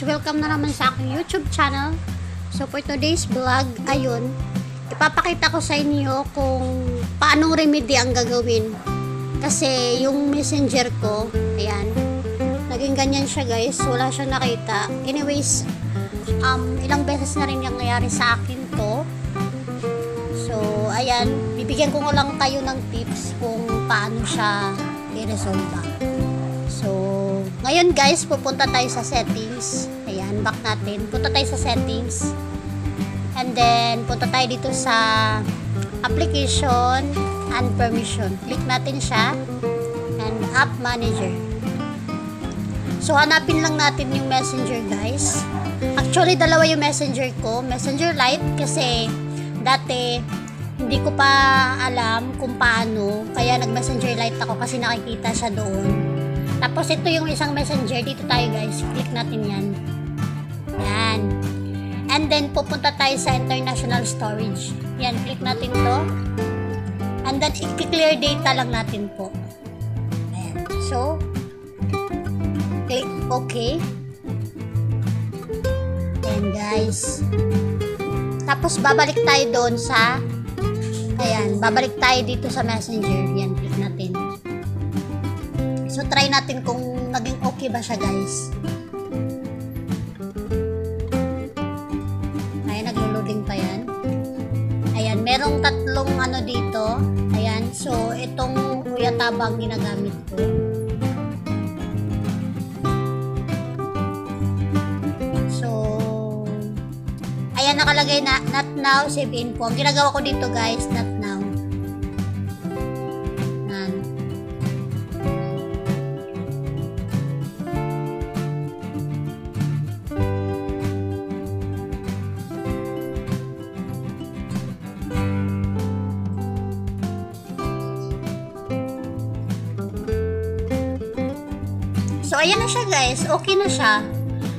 guys, welcome na naman sa aking YouTube channel. So for today's vlog, ayun, ipapakita ko sa inyo kung paano remedy ang gagawin. Kasi yung messenger ko, ayan, naging ganyan siya guys, wala siyang nakita. Anyways, ilang beses na rin yung nangyari sa akin to. So ayan, bibigyan ko lang kayo ng tips kung paano siya i-resolve. So, ngayon guys, pupunta tayo sa settings. Ayan, back natin. Punta tayo sa settings. And then, punta tayo dito sa application and permission. Click natin siya. And app manager. So, hanapin lang natin yung messenger guys. Actually, dalawa yung messenger ko. Messenger Lite kasi dati hindi ko pa alam kung paano. Kaya nag-messenger Lite ako kasi nakikita siya doon. Tapos ito yung isang messenger, dito tayo guys, click natin yan. Yan. And then pupunta tayo sa international storage. Yan, click natin to. And then i-clear data lang natin po. Ayan. So, click OK. Ayan guys. Tapos babalik tayo doon sa, ayan, babalik tayo dito sa messenger. Yan, click natin. So, try natin kung naging okay ba siya, guys. Ayan, naglo-loading pa yan. Ayan, merong tatlong ano dito. Ayan, so, itong Kuya Tabang ginagamit ko. So, ayan, nakalagay na not now, save info. Ang ginagawa ko dito, guys, not now. So, ayan na siya guys. Okay na siya.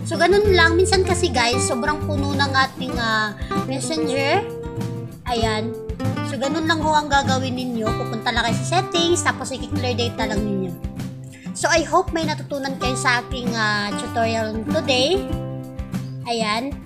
So, ganun lang. Minsan kasi guys, sobrang puno ng ating messenger. Ayan. So, ganun lang ho ang gagawin ninyo. Pupunta lang kayo sa settings, tapos i-clear data lang ninyo. So, I hope may natutunan kayo sa aking tutorial today. Ayan.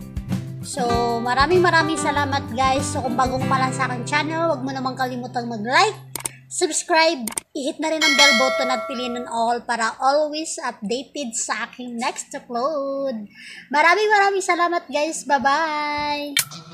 So, maraming salamat guys. So, kung bagong pa lang sa aking channel, huwag mo namang kalimutang mag-like, subscribe, i-hit na rin ang bell button at piliin ng all para always updated sa aking next upload. Maraming salamat guys. Bye-bye!